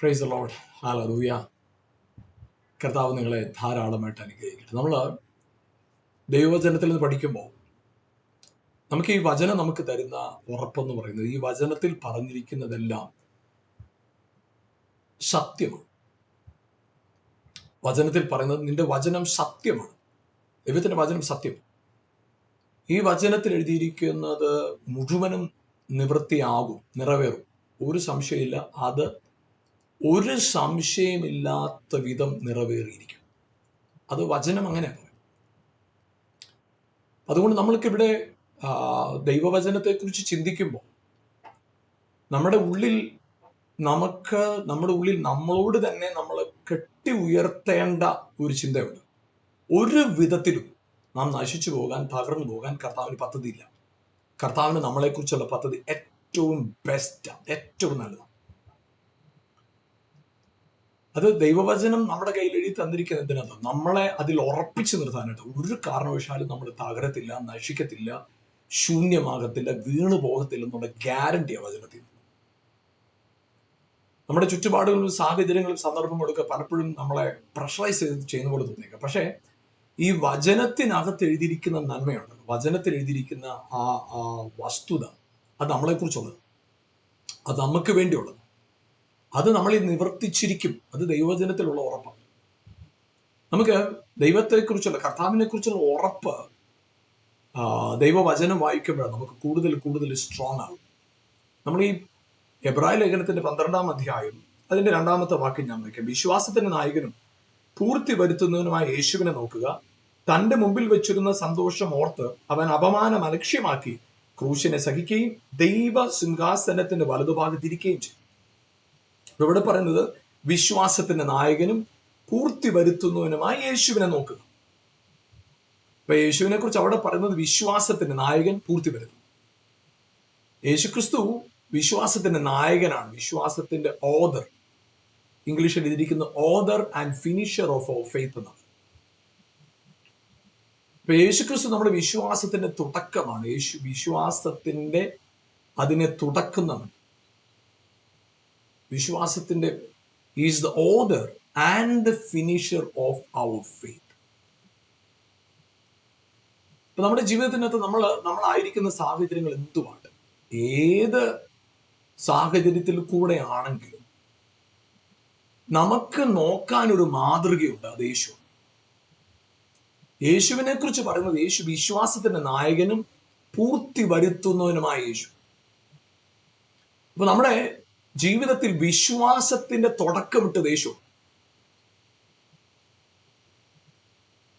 Praise the Lord. Hallelujah. കർത്താവ് നിങ്ങളെ ധാരാളമായിട്ട് അനുഗ്രഹിക്കട്ടെ. നമ്മൾ ദൈവവചനത്തിൽ നിന്ന് പഠിക്കുമ്പോൾ നമുക്ക് ഈ വചനം നമുക്ക് തരുന്ന ഉറപ്പെന്ന് പറയുന്നത്, ഈ വചനത്തിൽ പറഞ്ഞിരിക്കുന്നതെല്ലാം സത്യമാണ്. വചനത്തിൽ പറയുന്നത് നിന്റെ വചനം സത്യമാണ്. ദൈവത്തിന്റെ വചനം സത്യം. ഈ വചനത്തിൽ എഴുതിയിരിക്കുന്നത് മുഴുവനും നിവൃത്തിയാകും, നിറവേറും. ഒരു സംശയമില്ല. അത് ഒരു സംശയമില്ലാത്ത വിധം നിറവേറിയിരിക്കും. അത് വചനം അങ്ങനെയാണ്. അതുകൊണ്ട് നമ്മൾക്കിവിടെ ദൈവവചനത്തെക്കുറിച്ച് ചിന്തിക്കുമ്പോൾ നമ്മുടെ ഉള്ളിൽ നമ്മളോട് തന്നെ നമ്മൾ കെട്ടി ഉയർത്തേണ്ട ഒരു ചിന്തയുണ്ട്. ഒരു വിധത്തിലും നാം നശിച്ചു പോകാൻ, തകർന്നു പോകാൻ കർത്താവിന് പദ്ധതിയില്ല. കർത്താവിന് നമ്മളെക്കുറിച്ചുള്ള പദ്ധതി ഏറ്റവും ബെസ്റ്റാണ്, ഏറ്റവും നല്ലതാണ്. അത് ദൈവവചനം നമ്മുടെ കയ്യിൽ എഴുതി തന്നിരിക്കുന്ന എന്തിനാണ്? നമ്മളെ അതിൽ ഉറപ്പിച്ചു നിർത്താനായിട്ട്. ഒരു കാരണവശാലും നമ്മൾ തകരത്തില്ല, നശിക്കത്തില്ല, ശൂന്യമാകത്തില്ല, വീണു പോകത്തില്ല എന്നുള്ള ഗ്യാരണ്ടിയാണ് വചനത്തിൽ. നമ്മുടെ ചുറ്റുപാടുകളിലും സാഹചര്യങ്ങളും സന്ദർഭങ്ങളൊക്കെ പലപ്പോഴും നമ്മളെ പ്രഷറൈസ് ചെയ്യുന്ന പോലെ തോന്നിയേക്കാം. പക്ഷേ ഈ വചനത്തിനകത്ത് എഴുതിയിരിക്കുന്ന നന്മയുണ്ട്, വചനത്തിൽ എഴുതിയിരിക്കുന്ന ആ വസ്തുത, അത് നമ്മളെക്കുറിച്ചുള്ളത്, അത് നമുക്ക് വേണ്ടിയുള്ളത്, അത് നമ്മളിൽ നിവർത്തിച്ചിരിക്കും. അത് ദൈവവചനത്തിലുള്ള ഉറപ്പാണ്. നമുക്ക് ദൈവത്തെക്കുറിച്ചുള്ള, കർത്താവിനെ കുറിച്ചുള്ള ഉറപ്പ് ദൈവവചനം വായിക്കുമ്പോഴാണ് നമുക്ക് കൂടുതൽ കൂടുതൽ സ്ട്രോങ് ആകും. നമ്മൾ ഈ എബ്രായ ലേഖനത്തിന്റെ 12-ാം അധ്യായം അതിന്റെ 2-ാമത്തെ വാക്യം ഞാൻ വായിക്കാം. വിശ്വാസത്തിന്റെ നായകനും പൂർത്തി വരുത്തുന്നതിനുമായ യേശുവിനെ നോക്കുക. തന്റെ മുമ്പിൽ വെച്ചിരുന്ന സന്തോഷം ഓർത്ത് അവൻ അപമാനം അലക്ഷ്യമാക്കി ക്രൂശിനെ സഹിക്കുകയും ദൈവ സിംഹാസനത്തിന്റെ വലതുഭാഗത്തിരിക്കുകയും ചെയ്തു. ഇവിടെ പറയുന്നത് വിശ്വാസത്തിന്റെ നായകനും പൂർത്തി വരുത്തുന്നവനുമായി യേശുവിനെ നോക്കുക. അപ്പൊ യേശുവിനെ കുറിച്ച് അവിടെ പറയുന്നത് വിശ്വാസത്തിന്റെ നായകൻ, പൂർത്തി വരുത്തുന്നു. യേശുക്രിസ്തു വിശ്വാസത്തിന്റെ നായകനാണ്, വിശ്വാസത്തിന്റെ ഓദർ. ഇംഗ്ലീഷിൽ എഴുതിയിരിക്കുന്ന author and finisher of our faith എന്നാണ്. അപ്പൊ യേശുക്രിസ്തു നമ്മുടെ വിശ്വാസത്തിന്റെ തുടക്കമാണ്. വിശ്വാസത്തിന്റെ അതിനെ തുടക്കുന്നവൻ. വിശ്വാസത്തിന്റെ is the author and the finisher of our faith. ഇപ്പൊ നമ്മുടെ ജീവിതത്തിനകത്ത് നമ്മളായിരിക്കുന്ന സാഹചര്യങ്ങൾ എന്തുമാണ്, ഏത് സാഹചര്യത്തിൽ കൂടെ ആണെങ്കിലും നമുക്ക് നോക്കാനൊരു മാതൃകയുണ്ട്. അത് യേശു. യേശുവിനെ കുറിച്ച് പറയുന്നത് യേശു വിശ്വാസത്തിന്റെ നായകനും പൂർത്തി വരുത്തുന്നവനുമായ യേശു. അപ്പൊ നമ്മുടെ ജീവിതത്തിൽ വിശ്വാസത്തിന്റെ തുടക്കമിട്ടത് യേശു.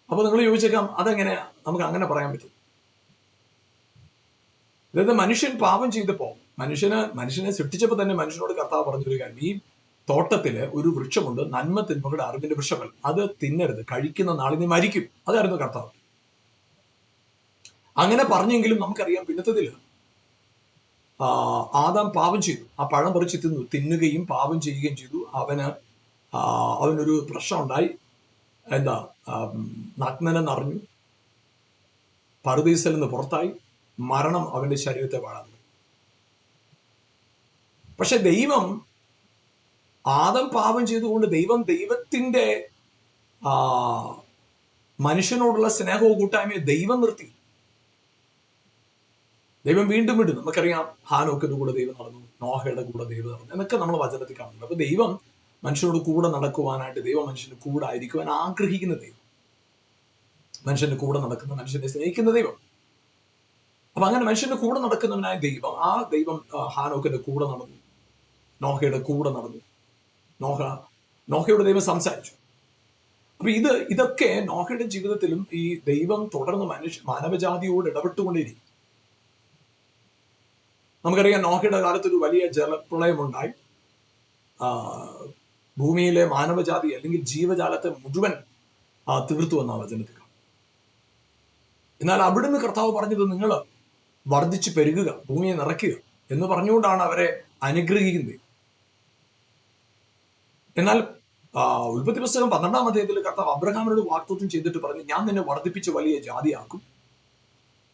അപ്പൊ നിങ്ങൾ ചോദിച്ചേക്കാം, അതെങ്ങനെയാ നമുക്ക് അങ്ങനെ പറയാൻ പറ്റും? അതായത് മനുഷ്യൻ പാപം ചെയ്തപ്പോ, മനുഷ്യനെ സൃഷ്ടിച്ചപ്പോ തന്നെ മനുഷ്യനോട് കർത്താവ് പറഞ്ഞൊരു കാര്യം, ഈ തോട്ടത്തില് ഒരു വൃക്ഷമുണ്ട്, നന്മ തിന്മകളുടെ അറിവിന്റെ വൃക്ഷമല്ല, അത് തിന്നരുത്, കഴിക്കുന്ന നാളിൽ നീ മരിക്കും. അതായിരുന്നു കർത്താവ്. അങ്ങനെ പറഞ്ഞെങ്കിലും നമുക്കറിയാം പിന്നത്തതില് ആദാം പാപം ചെയ്തു, ആ പഴം പറിച്ച് തിന്നുകയും പാപം ചെയ്യുകയും ചെയ്തു. അവനൊരു പ്രശ്നം ഉണ്ടായി. നഗ്നനെന്നറിഞ്ഞു, പറുദീസയിൽ നിന്ന് പുറത്തായി, മരണം അവന്റെ ശരീരത്തെ വാഴാൻ. പക്ഷെ ദൈവം, ആദം പാപം ചെയ്തുകൊണ്ട് ദൈവത്തിന്റെ മനുഷ്യനോടുള്ള സ്നേഹവും കൂട്ടായ്മയും ദൈവം നിർത്തി. ദൈവം വീണ്ടും നമുക്കറിയാം, ഹാനോക്കിന്റെ കൂടെ ദൈവം നടന്നു, നോഹയുടെ കൂടെ ദൈവം നടന്നു എന്നൊക്കെ നമ്മൾ വചനത്തിൽ കാണുന്നുണ്ട്. അപ്പൊ ദൈവം മനുഷ്യനോട് കൂടെ നടക്കുവാനായിട്ട്, ദൈവം മനുഷ്യന് കൂടെ ആയിരിക്കുവാൻ ആഗ്രഹിക്കുന്ന ദൈവം, മനുഷ്യന്റെ കൂടെ നടക്കുന്ന, മനുഷ്യനെ സ്നേഹിക്കുന്ന ദൈവം. അപ്പൊ അങ്ങനെ മനുഷ്യന്റെ കൂടെ നടക്കുന്നവനായ ദൈവം, ആ ദൈവം ഹാനോക്കിന്റെ കൂടെ നടന്നു, നോഹയുടെ കൂടെ നടന്നു. നോഹയുടെ ദൈവം സംസാരിച്ചു. അപ്പൊ ഇതൊക്കെ നോഹയുടെ ജീവിതത്തിലും ഈ ദൈവം തുടർന്ന് മാനവജാതിയോട് ഇടപെട്ടുകൊണ്ടിരിക്കും. നമുക്കറിയാം, നോഹയുടെ കാലത്ത് ഒരു വലിയ ജലപ്രളയമുണ്ടായി. ഭൂമിയിലെ മാനവജാതി അല്ലെങ്കിൽ ജീവജാലത്തെ മുഴുവൻ തീർത്തു എന്ന വചനത്തിൽ. എന്നാൽ അവിടുന്ന് കർത്താവ് പറഞ്ഞത്, നിങ്ങൾ വർദ്ധിച്ചു പെരുകുക, ഭൂമിയെ നിറയ്ക്കുക എന്ന് പറഞ്ഞുകൊണ്ടാണ് അവരെ അനുഗ്രഹിക്കുന്നത്. എന്നാൽ ഉൽപ്പത്തി പുസ്തകം 12-ാം അധ്യായത്തിൽ കർത്താവ് അബ്രഹാമിനോട് വാഗ്ദത്തം ചെയ്തിട്ട് പറഞ്ഞു, ഞാൻ നിന്നെ വർദ്ധിപ്പിച്ച് വലിയ ജാതിയാക്കും,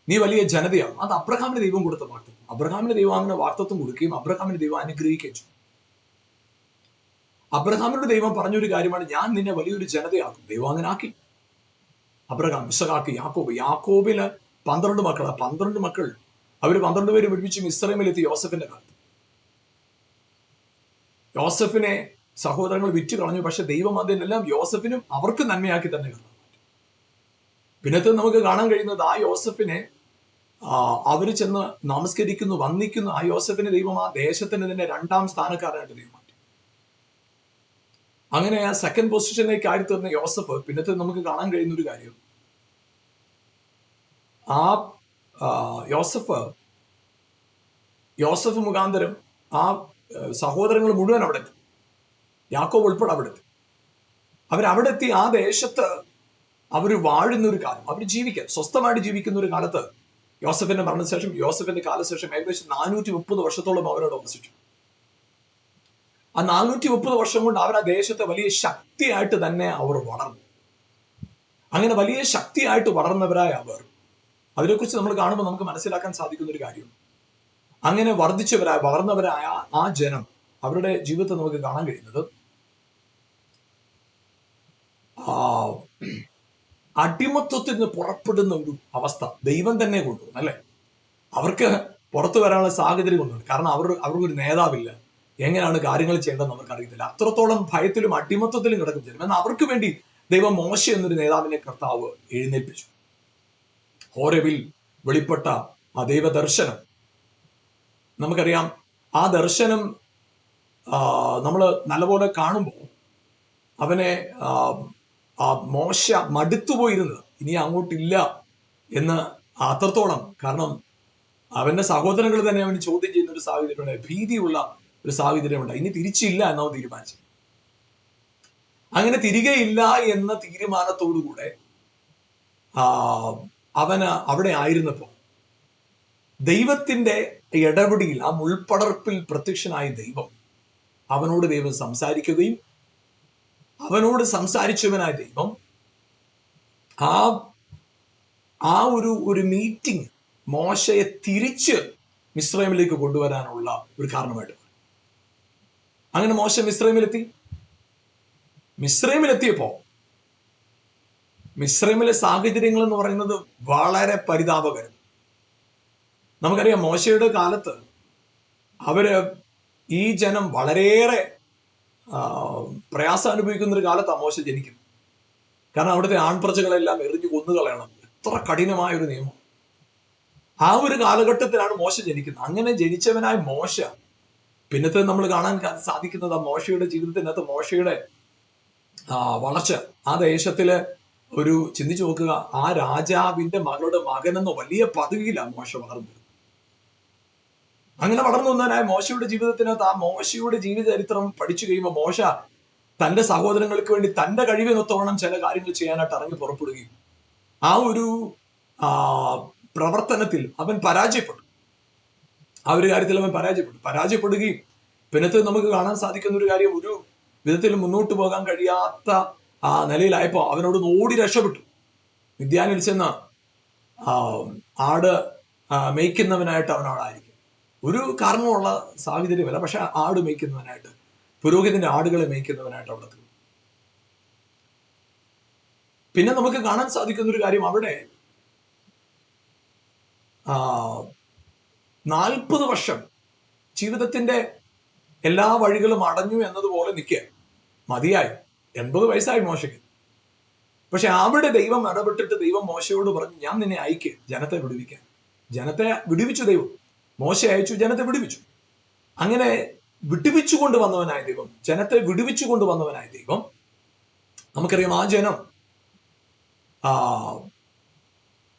നീ വലിയ ജനതയാകും. അത് അബ്രഹാമിന് ദൈവം കൊടുത്ത വാഗ്ദത്തം. അബ്രഹാമിന് ദൈവം അങ്ങനെ വാഗ്ദത്തം കൊടുക്കുകയും അബ്രഹാമിന് ദൈവം അനുഗ്രഹിക്കുകയും ചെയ്തു. അബ്രഹാമിനോട് ദൈവം പറഞ്ഞൊരു കാര്യമാണ്, ഞാൻ നിന്നെ വലിയൊരു ജനതയാക്കും. ദൈവം അങ്ങനെ ആക്കി. അബ്രഹാം, ഇസഹാക്ക്, യാക്കോബ്. യാക്കോബില് 12 മക്കളാണ്. 12 മക്കൾ. അവർ 12 പേര് ഒരുമിച്ച് മിസ്രൈമിലെത്തി യോസഫിന്റെ കാലത്ത്. യോസഫിനെ സഹോദരങ്ങൾ വിറ്റ് കളഞ്ഞു. പക്ഷെ ദൈവം അതിനെല്ലാം യോസഫിനും അവർക്ക് നന്മയാക്കി തന്നെ കാണാം. പിന്നത്തെ നമുക്ക് കാണാൻ കഴിയുന്നത് ആ യോസഫിനെ അവര് ചെന്ന് നമസ്കരിക്കുന്നു, വന്ദിക്കുന്നു. ആ യോസഫിനെ ദൈവം ആ ദേശത്തിന് തന്നെ 2ാം സ്ഥാനക്കാരനായിട്ട് ദൈവം മാറ്റി. അങ്ങനെ ആ 2nd പൊസിഷനിലേക്ക് ആയി തീർന്ന യോസഫ് പിന്നത്തെ നമുക്ക് കാണാൻ കഴിയുന്ന ഒരു കാര്യം, ആ യോസഫ് മുഖാന്തരം ആ സഹോദരങ്ങൾ മുഴുവൻ അവിടെ എത്തി. യാക്കോബ് ഉൾപ്പെടെ അവിടെ എത്തി. അവരവിടെ എത്തി ആ ദേശത്ത് അവർ വാഴുന്ന ഒരു കാലം, അവർ സ്വസ്ഥമായിട്ട് ജീവിക്കുന്ന ഒരു കാലത്ത് യോസഫിന്റെ മരണശേഷം, യോസഫിന്റെ കാലശേഷം ഏകദേശം 430 വർഷത്തോളം അവരോട് വസിച്ചു. ആ 430 വർഷം കൊണ്ട് അവർ ആ ദേശത്തെ വലിയ ശക്തിയായിട്ട് തന്നെ അവർ വളർന്നു. അങ്ങനെ വലിയ ശക്തിയായിട്ട് വളർന്നവരായ അവർ, അതിനെക്കുറിച്ച് നമ്മൾ കാണുമ്പോൾ നമുക്ക് മനസ്സിലാക്കാൻ സാധിക്കുന്ന ഒരു കാര്യം, അങ്ങനെ വളർന്നവരായ ആ ജനം, അവരുടെ ജീവിതത്തെ നമുക്ക് കാണാൻ കഴിയുന്നത് അടിമത്വത്തിൽ നിന്ന് പുറപ്പെടുന്ന ഒരു അവസ്ഥ ദൈവം തന്നെ കൊണ്ടുവന്നു, അല്ലെ? അവർക്ക് പുറത്തു വരാനുള്ള സാഹചര്യം കൊണ്ടുവന്നു. കാരണം അവർക്കൊരു നേതാവില്ല, എങ്ങനെയാണ് കാര്യങ്ങൾ ചെയ്യേണ്ടതെന്ന് അവർക്ക് അറിയത്തില്ല. അത്രത്തോളം ഭയത്തിലും അടിമത്വത്തിലും കിടക്കും ജനം. എന്നാൽ അവർക്ക് വേണ്ടി ദൈവം മോശ എന്നൊരു നേതാവിനെ കർത്താവ് എഴുന്നേൽപ്പിച്ചു. ഹോരേബിൽ വെളിപ്പെട്ട ആ ദൈവദർശനം നമുക്കറിയാം. ആ ദർശനം നമ്മൾ നല്ലപോലെ കാണുമ്പോൾ അവനെ മോശ മടുത്തുപോയിരുന്നത് ഇനി അങ്ങോട്ടില്ല എന്ന് അത്രത്തോളം. കാരണം അവന്റെ സഹോദരങ്ങൾ തന്നെ അവന് ചോദ്യം ചെയ്യുന്ന ഒരു സാഹചര്യമുണ്ട്, ഭീതിയുള്ള ഒരു സാഹചര്യമുണ്ട്. ഇനി തിരിച്ചില്ല എന്നവൻ തീരുമാനിച്ചു. അങ്ങനെ തിരികെ ഇല്ല എന്ന തീരുമാനത്തോടുകൂടെ അവന് അവിടെ ആയിരുന്നപ്പോൾ ദൈവത്തിന്റെ ഇടപെടിയിൽ, ആ മുൾപ്പടർപ്പിൽ പ്രത്യക്ഷനായ ദൈവം അവനോട് സംസാരിക്കുകയും അവനോട് സംസാരിച്ചവനായ ദൈവം ആ ഒരു മീറ്റിംഗ് മോശയെ തിരിച്ച് മിസ്രൈമിലേക്ക് കൊണ്ടുവരാനുള്ള ഒരു കാരണമായിട്ട്. അങ്ങനെ മോശ മിസ്രൈമിലെത്തിയപ്പോ മിസ്രൈമിലെ സാഹചര്യങ്ങൾ എന്ന് പറയുന്നത് വളരെ പരിതാപകരം. നമുക്കറിയാം, മോശയുടെ കാലത്ത് ഈ ജനം വളരെയേറെ പ്രയാസം അനുഭവിക്കുന്ന ഒരു കാലത്താണ് മോശ ജനിക്കുന്നത്. കാരണം അവിടുത്തെ ആൺപ്രജകളെല്ലാം എറിഞ്ഞു കൊന്നുകളയണം. എത്ര കഠിനമായ ഒരു നിയമം. ആ ഒരു കാലഘട്ടത്തിലാണ് മോശ ജനിക്കുന്നത്. അങ്ങനെ ജനിച്ചവനായ മോശ പിന്നത്തെ നമ്മൾ കാണാൻ സാധിക്കുന്നത് മോശയുടെ ജീവിതത്തിനകത്ത് മോശയുടെ വളർച്ച. ആ ദേശത്തില് ചിന്തിച്ചു നോക്കുക, ആ രാജാവിന്റെ മകളുടെ മകൻ എന്ന വലിയ പദവിയിലാണ് മോശ വളർന്നത്. അങ്ങനെ വളർന്നു വന്നവനായ മോശയുടെ ജീവിതത്തിനകത്ത്, ആ മോശയുടെ ജീവചരിത്രം പഠിച്ചു കഴിയുമ്പോൾ മോശ തന്റെ സഹോദരങ്ങൾക്ക് വേണ്ടി തന്റെ കഴിവിനൊത്തോളം ചില കാര്യങ്ങൾ ചെയ്യാനായിട്ട് ഇറങ്ങി പുറപ്പെടുകയും ആ ഒരു പ്രവർത്തനത്തിൽ അവൻ പരാജയപ്പെട്ടു. ആ ഒരു കാര്യത്തിൽ അവൻ പരാജയപ്പെടുകയും പിന്നത്തെ നമുക്ക് കാണാൻ സാധിക്കുന്ന ഒരു കാര്യം, ഒരു വിധത്തിൽ മുന്നോട്ട് പോകാൻ കഴിയാത്ത ആ നിലയിലായപ്പോൾ അവനോട് ഓടി രക്ഷപ്പെട്ടു. മിദ്യാനിൽ ചെന്ന് ആട് മേയ്ക്കുന്നവനായിട്ട് അവനോടായിരിക്കും. ഒരു കാരണമുള്ള സാഹചര്യമല്ല, പക്ഷെ ആട് മേയ്ക്കുന്നവനായിട്ട്, പുരോഹിതന്റെ ആടുകളെ മേയ്ക്കുന്നവനായിട്ട് അവിടെ തീർന്നു. പിന്നെ നമുക്ക് കാണാൻ സാധിക്കുന്ന ഒരു കാര്യം, അവിടെ 40 വർഷം ജീവിതത്തിന്റെ എല്ലാ വഴികളും അടഞ്ഞു എന്നതുപോലെ നിൽക്കുക. മതിയായി, 80 വയസ്സായി മോശയ്ക്ക്. പക്ഷെ അവിടെ ദൈവം ഇടപെട്ടിട്ട് ദൈവം മോശയോട് പറഞ്ഞു, ഞാൻ നിന്നെ അയക്ക് ജനത്തെ വിടുവിക്കാൻ. ജനത്തെ വിടുവിച്ചു ദൈവം. മോശ അയച്ചു, ജനത്തെ വിടുവിച്ചു. അങ്ങനെ വിടുവിച്ചു കൊണ്ടുവന്നവനായ ദൈവം, ജനത്തെ വിടുവിച്ചു കൊണ്ടുവന്നവനായ ദൈവം, നമുക്കറിയാം ആ ജനം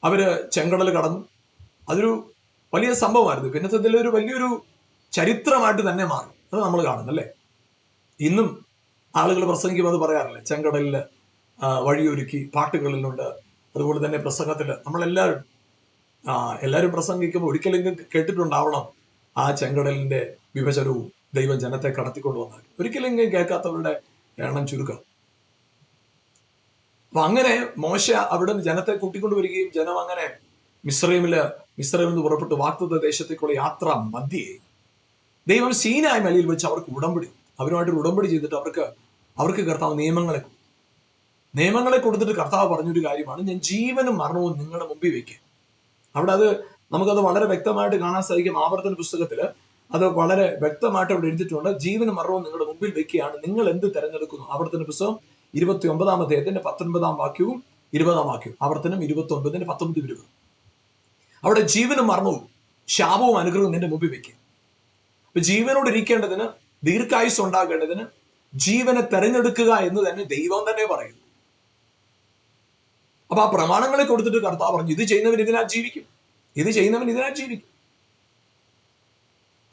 അവര് ചെങ്കടൽ കടന്നു. അതൊരു വലിയ സംഭവമായിരുന്നു. പിന്നത്തെ ഒരു വലിയൊരു ചരിത്രമായിട്ട് തന്നെ മാറി. അത് നമ്മൾ കാണുന്നല്ലേ. ഇന്നും ആളുകൾ പ്രസംഗിക്കുമ്പോൾ അത് പറയാറില്ലേ, ചെങ്കടലില് വഴിയൊരുക്കി, പാട്ടുകളിലുണ്ട്. അതുപോലെ തന്നെ പ്രസംഗത്തില് എല്ലാവരും പ്രസംഗിക്കുമ്പോൾ ഒരിക്കലെങ്കിലും കേട്ടിട്ടുണ്ടാവണം ആ ചെങ്കടലിന്റെ വിഭജനവും ദൈവം ജനത്തെ കടത്തിക്കൊണ്ടുവന്നാൽ. ഒരിക്കലെങ്കിലും കേൾക്കാത്തവരുടെ എണ്ണം ചുരുക്കം. അപ്പൊ അങ്ങനെ മോശ അവിടെ നിന്ന് ജനത്തെ കൂട്ടിക്കൊണ്ടുവരികയും ജനം അങ്ങനെ മിസ്രൈമിൽ നിന്ന് പുറപ്പെട്ട് വാഗ്ദത്ത ദേശത്തേക്കുള്ള യാത്ര മധ്യേ ദൈവം സീനായ് മലയിൽ വെച്ച് അവർക്ക് ഉടമ്പടി. അവരുമായിട്ട് ഉടമ്പടി ചെയ്തിട്ട് അവർക്ക് കർത്താവ് നിയമങ്ങളെ കൊടുത്തിട്ട് കർത്താവ് പറഞ്ഞൊരു കാര്യമാണ്, ഞാൻ ജീവനും മരണവും നിങ്ങളുടെ മുമ്പിൽ വെക്കുക. അവിടെ നമുക്കത് വളരെ വ്യക്തമായിട്ട് കാണാൻ സാധിക്കും. ആവർത്തന പുസ്തകത്തില് അത് വളരെ വ്യക്തമായിട്ട് അവിടെ എഴുതിയിട്ടുണ്ട്. ജീവനും മരണവും നിങ്ങളുടെ മുമ്പിൽ വെക്കുകയാണ്, നിങ്ങൾ എന്ത് തെരഞ്ഞെടുക്കുന്നു. ആവർത്തന പുസ്തകം 29-ാം അധ്യായത്തിന്റെ 19-ാം വാക്യവും 20-ാം വാക്യവും. ആവർത്തനം 29-ന്റെ 19-20. അവിടെ ജീവനും മരണവും ശാപവും അനുഗ്രഹവും നിന്റെ മുമ്പിൽ വെക്കുക. അപ്പൊ ജീവനോട് ഇരിക്കേണ്ടതിന്, ദീർഘായുസ് ഉണ്ടാകേണ്ടതിന് ജീവനെ തെരഞ്ഞെടുക്കുക എന്ന് തന്നെ ദൈവം തന്നെ പറയുന്നു. അപ്പൊ ആ പ്രമാണങ്ങളെ കൊടുത്തിട്ട് കർത്താവ് പറഞ്ഞു, ഇത് ചെയ്യുന്നവൻ ഇതിനാൽ ജീവിക്കും, ഇത് ചെയ്യുന്നവൻ ഇതിനാൽ ജീവിക്കും.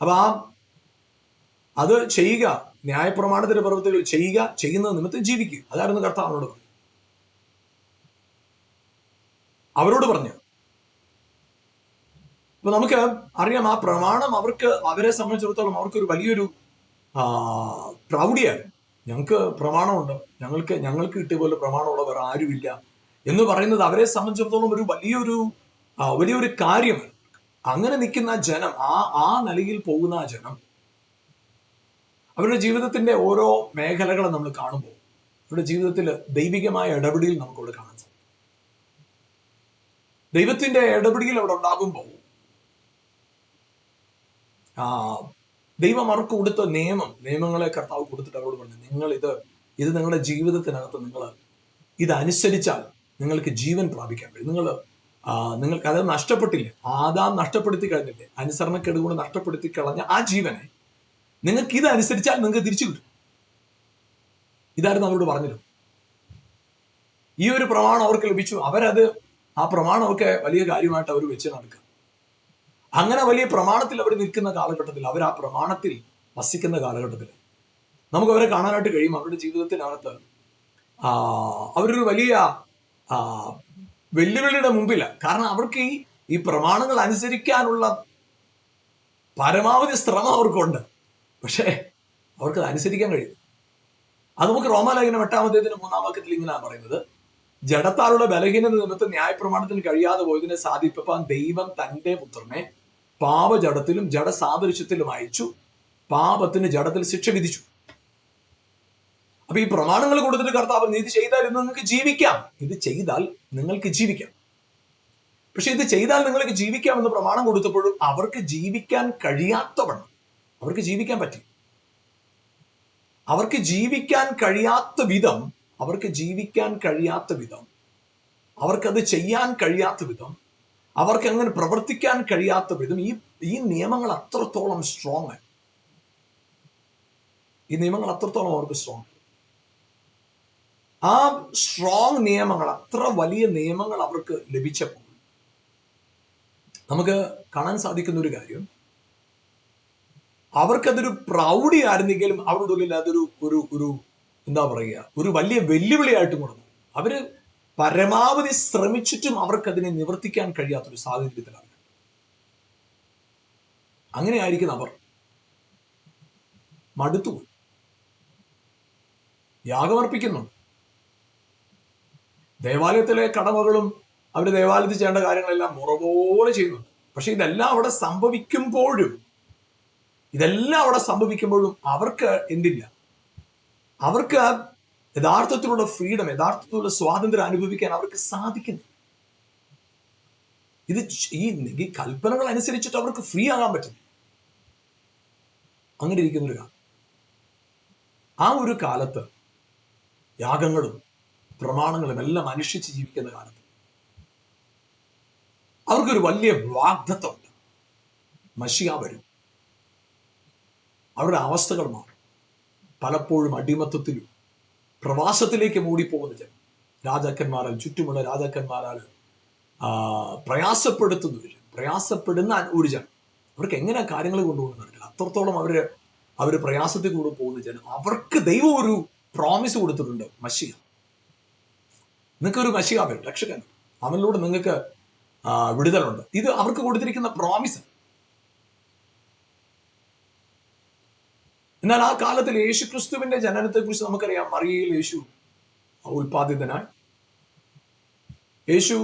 അപ്പൊ അത് ചെയ്യുക, ന്യായപ്രമാണത്തിന്റെ പ്രവൃത്തികൾ ചെയ്യുക, ചെയ്യുന്ന നിമിത്തം ജീവിക്കുക. അതായിരുന്നു കർത്താവിനോട് പറഞ്ഞു. അവരോട് പറഞ്ഞു. അപ്പൊ നമുക്ക് അറിയാം, ആ പ്രമാണം അവരെ സംബന്ധിച്ചിടത്തോളം അവർക്കൊരു വലിയൊരു പ്രൗഢിയാണ്. ഞങ്ങൾക്ക് പ്രമാണമുണ്ട്, ഞങ്ങൾക്ക് കിട്ടിയ പോലെ പ്രമാണമുള്ളവർ ആരുമില്ല എന്ന് പറയുന്നത് അവരെ സംബന്ധിച്ചിടത്തോളം ഒരു വലിയൊരു കാര്യമാണ്. അങ്ങനെ നിൽക്കുന്ന ജനം, ആ നിലയിൽ പോകുന്ന ആ ജനം, അവരുടെ ജീവിതത്തിന്റെ ഓരോ മേഖലകളും നമ്മൾ കാണുമ്പോൾ അവരുടെ ജീവിതത്തിൽ ദൈവികമായ ഇടപെടൽ നമുക്കവിടെ കാണാൻ സാധിക്കും. ദൈവത്തിന്റെ ഇടപെടൽ അവിടെ ഉണ്ടാകുമ്പോൾ ദൈവം അവർക്ക് കൊടുത്ത നിയമങ്ങളെ കർത്താവ് കൊടുത്തിട്ട് അവരോട് പറഞ്ഞു, നിങ്ങൾ ഇത് നിങ്ങളുടെ ജീവിതത്തിനകത്ത് നിങ്ങൾ ഇതനുസരിച്ചാൽ നിങ്ങൾക്ക് ജീവൻ പ്രാപിക്കാൻ കഴിയും. നിങ്ങൾക്ക് അത് നഷ്ടപ്പെട്ടില്ല, ആദാം നഷ്ടപ്പെടുത്തി കഴിഞ്ഞില്ലേ, അനുസരണക്കേട് കൊണ്ട് നഷ്ടപ്പെടുത്തി കളഞ്ഞ ആ ജീവനെ നിങ്ങൾക്ക് ഇതനുസരിച്ചാൽ നിങ്ങൾക്ക് തിരിച്ചു കിട്ടും. ഇതായിരുന്നു അവരോട് പറഞ്ഞിരുന്നത്. ഈ ഒരു പ്രമാണം അവർക്ക് ലഭിച്ചു. ആ പ്രമാണമൊക്കെ വലിയ കാര്യമായിട്ട് അവർ വെച്ച് നടക്കുക. അങ്ങനെ വലിയ പ്രമാണത്തിൽ അവർ നിൽക്കുന്ന കാലഘട്ടത്തിൽ, അവർ ആ പ്രമാണത്തിൽ വസിക്കുന്ന കാലഘട്ടത്തിൽ നമുക്ക് അവരെ കാണാനായിട്ട് കഴിയും. അവരുടെ ജീവിതത്തിനകത്ത് അവരൊരു വലിയ വെല്ലുവിളിയുടെ മുമ്പിലാണ്. കാരണം അവർക്ക് ഈ പ്രമാണങ്ങൾ അനുസരിക്കാനുള്ള പരമാവധി ശ്രമം അവർക്കുണ്ട്. പക്ഷേ അവർക്കത് അനുസരിക്കാൻ കഴിയും. അത് നമുക്ക് റോമാലേഖനം 8-ാം അധ്യായത്തിന്റെ 3-ാം വാക്യത്തിൽ ഇങ്ങനെയാണ് പറയുന്നത്, ജഡത്താലുള്ള ബലഹീനത നിമിത്തം ന്യായപ്രമാണത്തിന് കഴിയാതെ പോയതിനെ സാധിപ്പിപ്പാൻ ദൈവം തന്റെ പുത്രനെ പാപജഡത്തിലും ജഡസാദൃശ്യത്തിലും അയച്ചു, പാപത്തിന് ജഡത്തിൽ ശിക്ഷ വിധിച്ചു. അപ്പൊ ഈ പ്രമാണങ്ങൾ കൊടുത്തിട്ട് കർത്താവ്, ഇത് ചെയ്താൽ നിങ്ങൾക്ക് ജീവിക്കാം, ഇത് ചെയ്താൽ നിങ്ങൾക്ക് ജീവിക്കാം. പക്ഷെ ഇത് ചെയ്താൽ നിങ്ങൾക്ക് ജീവിക്കാം എന്ന് പ്രമാണം കൊടുത്തപ്പോഴും അവർക്ക് ജീവിക്കാൻ കഴിയാത്തവണ്ണം, അവർക്ക് ജീവിക്കാൻ പറ്റി, അവർക്ക് ജീവിക്കാൻ കഴിയാത്ത വിധം, അവർക്കത് ചെയ്യാൻ കഴിയാത്ത വിധം, അവർക്ക് അങ്ങനെ പ്രവർത്തിക്കാൻ കഴിയാത്ത വിധം ഈ നിയമങ്ങൾ അത്രത്തോളം സ്ട്രോങ് ആണ്. ഈ നിയമങ്ങൾ അത്രത്തോളം അവർക്ക് സ്ട്രോങ്. ആ സ്ട്രോങ് നിയമങ്ങൾ, അത്ര വലിയ നിയമങ്ങൾ അവർക്ക് ലഭിച്ചപ്പോൾ നമുക്ക് കാണാൻ സാധിക്കുന്ന ഒരു കാര്യം, അവർക്കതൊരു പ്രൗഢി ആയിരുന്നെങ്കിലും അവരുടെ ഉള്ളിൽ അതൊരു ഒരു വലിയ വെല്ലുവിളിയായിട്ടും കൊടുത്തു. അവര് പരമാവധി ശ്രമിച്ചിട്ടും അവർക്കതിനെ നിവർത്തിക്കാൻ കഴിയാത്തൊരു സാഹചര്യത്തിലാണ്. അങ്ങനെ ആയിരിക്കും അവർ മടുത്തുപോയി. യാഗമർപ്പിക്കുന്നുണ്ട്, ദേവാലയത്തിലെ കടമകളും അവർ ദേവാലയത്തിൽ ചെയ്യേണ്ട കാര്യങ്ങളെല്ലാം മുറപോലെ ചെയ്യുന്നുണ്ട്. പക്ഷെ ഇതെല്ലാം അവിടെ സംഭവിക്കുമ്പോഴും അവർക്ക് എന്തില്ല, അവർക്ക് യഥാർത്ഥത്തിലുള്ള ഫ്രീഡം, യഥാർത്ഥത്തിലുള്ള സ്വാതന്ത്ര്യം അനുഭവിക്കാൻ അവർക്ക് സാധിക്കുന്നു. ഈ കൽപ്പനകൾ അനുസരിച്ചിട്ട് അവർക്ക് ഫ്രീ ആകാൻ പറ്റും. അങ്ങനെ ഇരിക്കുന്നൊരു കാലം. ആ ഒരു കാലത്ത് യാഗങ്ങളും പ്രമാണങ്ങളും എല്ലാം അനുഷ്ഠിച്ച് ജീവിക്കുന്ന കാലത്ത് അവർക്കൊരു വലിയ വാഗ്ദത്തമുണ്ട്. മശിഹ വരും, അവരുടെ അവസ്ഥകൾ മാറും. പലപ്പോഴും അടിമത്തത്തിലും പ്രവാസത്തിലേക്ക് മൂടിപ്പോകുന്ന ജനം, രാജാക്കന്മാരാൽ, ചുറ്റുമുള്ള രാജാക്കന്മാരാൽ പ്രയാസപ്പെടുന്ന ഒരു ജനം, അവർക്ക് എങ്ങനെ കാര്യങ്ങൾ കൊണ്ടുപോകുന്ന നടക്കില്ല. അത്രത്തോളം അവർ പ്രയാസത്തിൽ കൂടെ പോകുന്ന ജനം, അവർക്ക് ദൈവം ഒരു പ്രോമിസ് കൊടുത്തിട്ടുണ്ട്, മശിഹ, നിങ്ങൾക്കൊരു മശിഹ വരും, രക്ഷകൻ, അവനിലൂടെ നിങ്ങൾക്ക് വിടുതലുണ്ട്. ഇത് അവർക്ക് കൊടുത്തിരിക്കുന്ന പ്രോമിസ്. എന്നാൽ ആ കാലത്തിൽ യേശു ക്രിസ്തുവിന്റെ ജനനത്തെ കുറിച്ച് നമുക്കറിയാം. മറിയയിൽ യേശു ഉൽപാദിതനായി, യേശു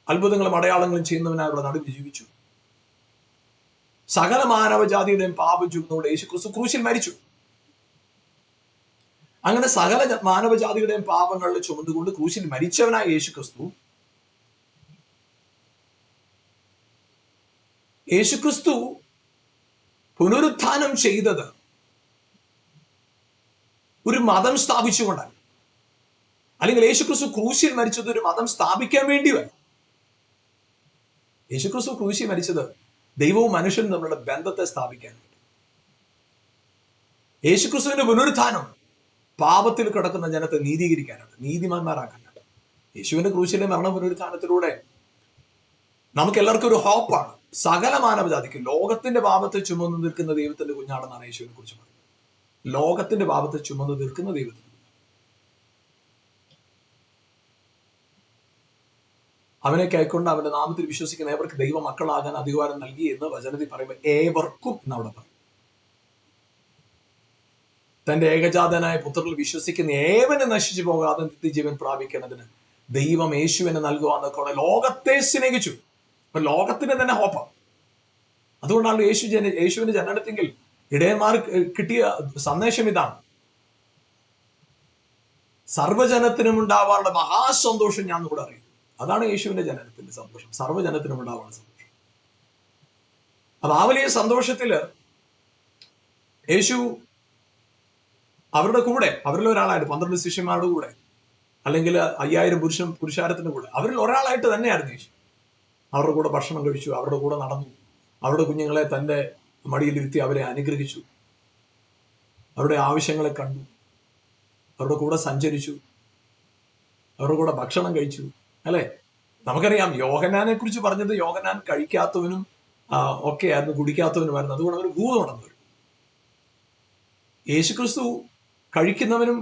അത്ഭുതങ്ങളും അടയാളങ്ങളും ചെയ്യുന്നവനായി അവിടെ നടുവിൽ ജീവിച്ചു. സകല മാനവജാതിയുടെയും പാപം ചുമന്നുകൊണ്ട് യേശു ക്രിസ്തു ക്രൂശിൽ മരിച്ചു. അങ്ങനെ സകല മാനവജാതികളുടെയും പാപങ്ങളിൽ ചുമന്നുകൊണ്ട് ക്രൂശിൽ മരിച്ചവനായ യേശുക്രിസ്തു പുനരുത്ഥാനം ചെയ്തത് ഒരു മതം സ്ഥാപിച്ചുകൊണ്ടല്ല, അല്ലെങ്കിൽ യേശുക്രിസ്തു ക്രൂശിൽ മരിച്ചത് ഒരു മതം സ്ഥാപിക്കാൻ വേണ്ടിയല്ല. യേശുക്രിസ്തു ക്രൂശിൽ മരിച്ചത് ദൈവവും മനുഷ്യനും തമ്മിലുള്ള ബന്ധത്തെ സ്ഥാപിക്കാൻ വേണ്ടി. യേശുക്രിസ്തുവിന്റെ പുനരുത്ഥാനം പാപത്തിൽ കിടക്കുന്ന ജനത്തെ നീതീകരിക്കാനാണ്, നീതിമാന്മാരാക്കാനാണ്. യേശുവിന്റെ ക്രൂശിലെ മരണ പുനരുത്ഥാനത്തിലൂടെ നമുക്ക് എല്ലാവർക്കും ഒരു ഹോപ്പാണ്. സകല മാനവജാതിക്ക് ലോകത്തിന്റെ പാപത്തെ ചുമന്നു നിൽക്കുന്ന ദൈവത്തിന്റെ കുഞ്ഞാടെന്നാണ് യേശുവിനെ കുറിച്ച് പറയുന്നത്. ലോകത്തിന്റെ പാപത്തെ ചുമന്നു നിൽക്കുന്ന ദൈവത്തിന്റെ, അവനെ കൈക്കൊണ്ട് അവന്റെ നാമത്തിൽ വിശ്വസിക്കുന്ന ഏവർക്ക് ദൈവ മക്കളാകാൻ അധികാരം നൽകി എന്ന് വചനത്തിൽ പറയുമ്പോൾ ഏവർക്കും എന്നവിടെ പറയും. തന്റെ ഏകജാതനായ പുത്രനിൽ വിശ്വസിക്കുന്ന ഏവനെ നശിച്ചു പോകാതെ നിത്യജീവൻ പ്രാപിക്കുന്നതിന് ദൈവം യേശുവിനെ നൽകുവാന്നൊക്കെ ലോകത്തെ സ്നേഹിച്ചു. അപ്പൊ ലോകത്തിന് തന്നെ ഹോപ്പാണ്. അതുകൊണ്ടാണ് യേശുവിന്റെ ജനനത്തെങ്കിൽ ഇടയന്മാർക്ക് കിട്ടിയ സന്ദേശം ഇതാണ്: സർവ്വജനത്തിനും ഉണ്ടാവാനുള്ള മഹാസന്തോഷം ഞാൻ ഇവിടെ അറിയും. അതാണ് യേശുവിന്റെ ജനനത്തിന്റെ സന്തോഷം, സർവ്വജനത്തിനും ഉണ്ടാവാനുള്ള സന്തോഷം. അപ്പൊ ആ വലിയ സന്തോഷത്തില് യേശു അവരുടെ കൂടെ, അവരിൽ ഒരാളായിട്ട് 12 ശിഷ്യന്മാരുടെ കൂടെ, അല്ലെങ്കിൽ 5000 പുരുഷാരത്തിന്റെ കൂടെ, അവരിൽ ഒരാളായിട്ട് തന്നെയായിരുന്നു യേശു. അവരുടെ കൂടെ ഭക്ഷണം കഴിച്ചു, അവരുടെ കൂടെ നടന്നു, അവരുടെ കുഞ്ഞുങ്ങളെ തന്റെ മടിയിലിരുത്തി അവരെ അനുഗ്രഹിച്ചു, അവരുടെ ആവശ്യങ്ങളെ കണ്ടു, അവരുടെ കൂടെ സഞ്ചരിച്ചു, അവരുടെ കൂടെ ഭക്ഷണം കഴിച്ചു. അല്ലെ, നമുക്കറിയാം യോഹന്നാനെ കുറിച്ച് പറഞ്ഞത് യോഹന്നാൻ കഴിക്കാത്തവനും ഒക്കെ ആയിരുന്നു, കുടിക്കാത്തവനുമായിരുന്നു. അതുകൊണ്ട് അവന് ഭൂതം ഉണ്ടെന്ന് വരും. യേശുക്രിസ്തു കഴിക്കുന്നവനും